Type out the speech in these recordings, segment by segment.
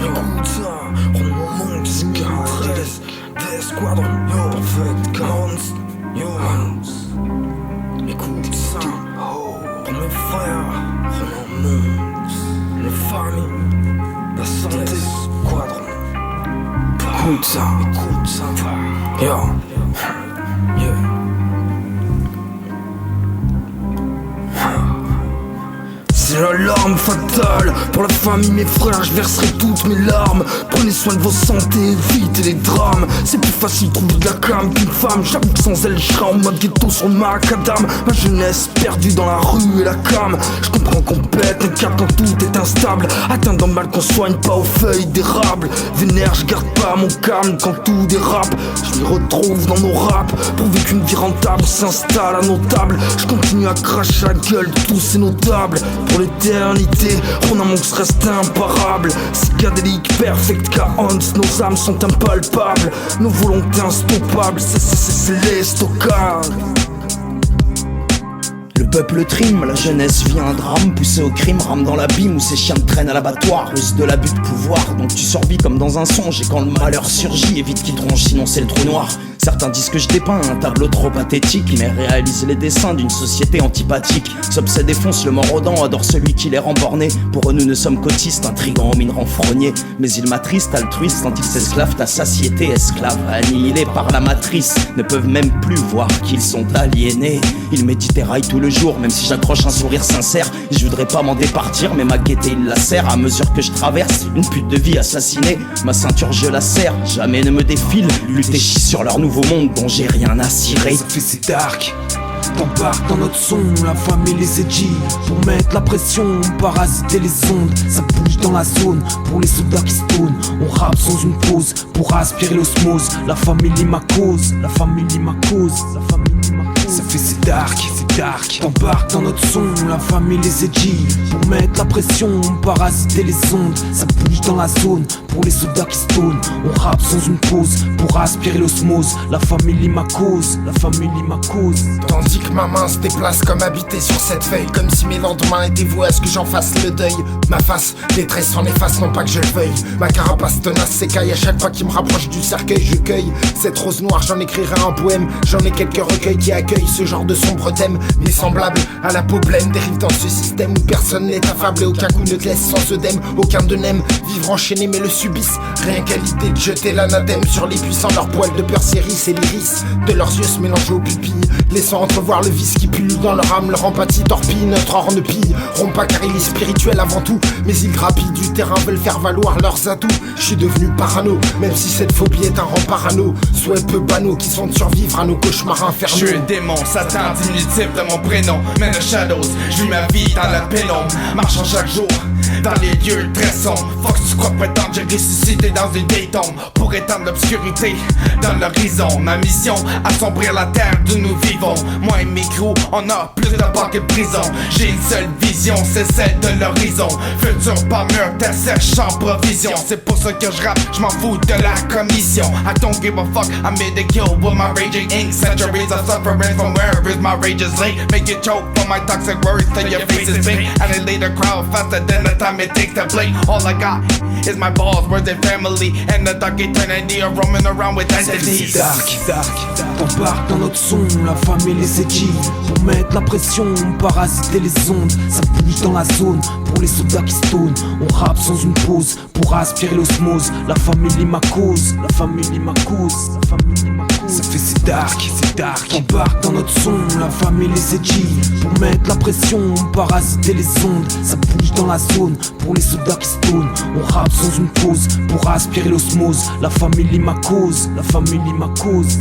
écoute ça, Roman Monk, Cicatrice, des squadrons, yo, Perfect Counts, yo, écoute ça, pour mes frères, Roman Monk, les familles, la santé, squadron, écoute ça, yo, yeah. C'est l'alarme fatale. Pour la famille, mes frères, je verserai toutes mes larmes. Prenez soin de vos santé, évitez les drames. C'est plus facile de trouver de la cam qu'une femme. J'avoue que sans elle, je serai en mode ghetto sur le macadam. Ma jeunesse perdue dans la rue et la cam. Je comprends qu'on pète un cap quand tout est instable. Atteint d'un mal qu'on soigne pas aux feuilles d'érable. Vénère, je garde pas mon calme quand tout dérape. Je m'y retrouve dans nos raps. Prouver qu'une vie rentable s'installe à nos tables. Je continue à cracher la gueule de tous ces notables. Pour l'éternité, Ronan Monks reste imparable. Psychédélique, perfect chaos, nos âmes sont impalpables. Nos volontés instoppables, c'est les stockages. Le peuple trime, la jeunesse vit un drame. Poussé au crime, rame dans l'abîme où ces chiens te traînent à l'abattoir. Ruse de l'abus de pouvoir, donc tu survis comme dans un songe. Et quand le malheur surgit, évite qu'il te ronge, sinon c'est le trou noir. Certains disent que je dépeins un tableau trop pathétique, mais réalise les dessins d'une société antipathique. S'obsède et fonce, le mordant adore celui qui les rend bornés. Pour eux nous ne sommes qu'autistes, intrigants aux mines renfrognées. Mais ils m'attristent, altruistes, tandis qu'ils s'esclavent ta satiété. Esclaves annihilés par la matrice, ne peuvent même plus voir qu'ils sont aliénés. Ils méditerraillent tout le jour, même si j'accroche un sourire sincère. Je voudrais pas m'en départir, mais ma gaieté il la serre. À mesure que je traverse une pute de vie assassinée, ma ceinture je la serre, jamais ne me défile. Lutter chie sur leur nouveau monde dont j'ai rien à cirer. Ça fait c'est dark, t'embarques dans notre son, la famille les edgy. Pour mettre la pression, parasiter les ondes. Ça bouge dans la zone, pour les soldats qui stonent. On rappe sans une pause, pour aspirer l'osmose. La famille ma cause, la famille ma cause, la famille ma cause. Ça fait c'est dark, t'embarques dans notre son, la famille les edgy. Pour mettre la pression, parasiter les ondes. Ça bouge dans la zone, pour les soldats qui stonent. On rappe sans une pause, pour aspirer l'osmose. La famille ma cause, la famille ma cause. Tandis que ma main se déplace comme habitée sur cette feuille, comme si mes lendemains étaient voués à ce que j'en fasse le deuil. Ma face, les traits s'en effacent, non pas que je le veuille. Ma carapace tenace s'écaille à chaque fois qu'il me rapproche du cercueil. Je cueille cette rose noire, j'en écrirai un poème. J'en ai quelques recueils qui accueillent ce genre de sombre thème. Mes semblables à la peau blême dérivent dans ce système où personne n'est affable et aucun coup ne te laisse sans œdème. Aucun de n'aime vivre enchaîné mais le subissent. Rien qu'à l'idée de jeter l'anathème sur les puissants. Leurs poils de peur s'hérissent et l'iris de leurs yeux se mélange aux pupilles, laissant entrevoir le vice qui pullule dans leur âme. Leur empathie torpille notre orne pille. Rompt pas car il est spirituel avant tout, mais ils grappillent du terrain, veulent faire valoir leurs atouts. Je suis devenu parano, même si cette phobie est un rempart à nos souhaits peu banaux qui sont de survivre à nos cauchemars infernaux. Je suis un démon, Satan diminutif de mon prénom. Man of shadows, je vis ma vie dans la pénombre. Marchant chaque jour dans les lieux très sombres. Fuck tu crois prétendre, j'ai ressuscité dans une vieille tombe pour étendre l'obscurité dans l'horizon. Ma mission, assombrir la terre d'où nous vivons. Moi et mes crews, on a plus de portes que de prison. J'ai une seule vision, c'est celle de l'horizon. Futur pas mûr, terre sèche en provision. C'est pour ça que je rappe, je m'en fous de la commission. I don't give a fuck, I made a kill with my raging ink. Centuries of suffering from wherever my rage is linked. Make you choke for my toxic words till your face is pink. And it lead the crowd faster than the time it takes to blink. All I got is my balls, words and family. And the dark eternity of roaming around with entities. T'embarques dans notre son, la famille les edgy. Pour mettre la pression, parasiter les ondes. Ça bouge dans la zone, pour les soldats qui stonent. On rappe sans une pause, pour aspirer l'osmose. La famille ma cause, la famille ma cause, la famille ma cause. Ça fait c'est dark, t'embarques dans notre son, la famille les edgy. Pour mettre la pression, parasiter les ondes. Ça bouge dans la zone, pour les soldats qui stonent. On rappe sans une pause, pour aspirer l'osmose. La famille ma cause, la famille ma cause.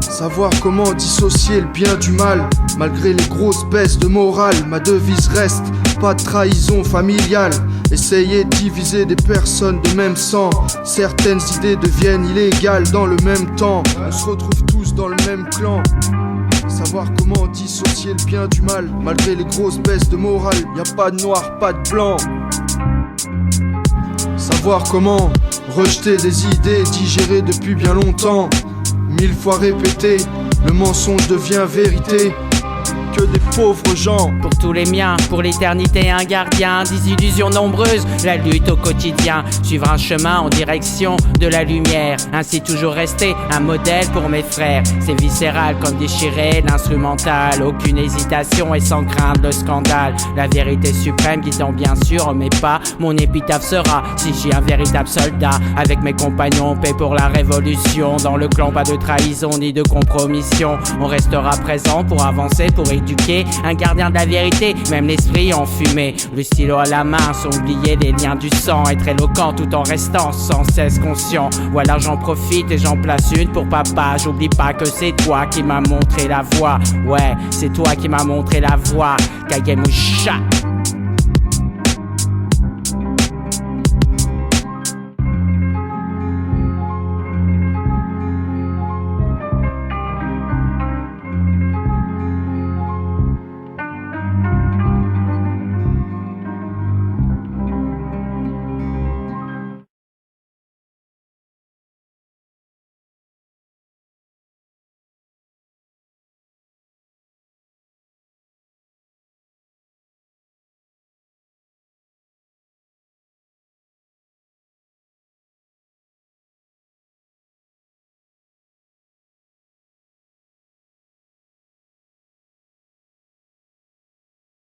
Savoir comment dissocier le bien du mal. Malgré les grosses baisses de morale, ma devise reste pas de trahison familiale. Essayer de diviser des personnes de même sang. Certaines idées deviennent illégales dans le même temps. On se retrouve tous dans le même clan. Savoir comment dissocier le bien du mal. Malgré les grosses baisses de morale, y a pas de noir, pas de blanc. Savoir comment rejeter des idées digérées depuis bien longtemps. 1000 fois répétées, le mensonge devient vérité. que des pauvres gens. Pour tous les miens, pour l'éternité un gardien, des illusions nombreuses, la lutte au quotidien, suivre un chemin en direction de la lumière, ainsi toujours rester un modèle pour mes frères. C'est viscéral comme déchirer l'instrumental, aucune hésitation et sans craindre le scandale. La vérité suprême guidant bien sûr mes pas, mon épitaphe sera si j'ai un véritable soldat. Avec mes compagnons, paix pour la révolution. Dans le clan pas de trahison ni de compromission. On restera présent pour avancer, pour éduquer. Un gardien de la vérité, même l'esprit enfumé. Le stylo à la main, sans oublier les liens du sang. Être éloquent tout en restant sans cesse conscient. Voilà, j'en profite et j'en place une pour papa. J'oublie pas que c'est toi qui m'as montré la voie. Ouais, c'est toi qui m'as montré la voie. Kagemusha.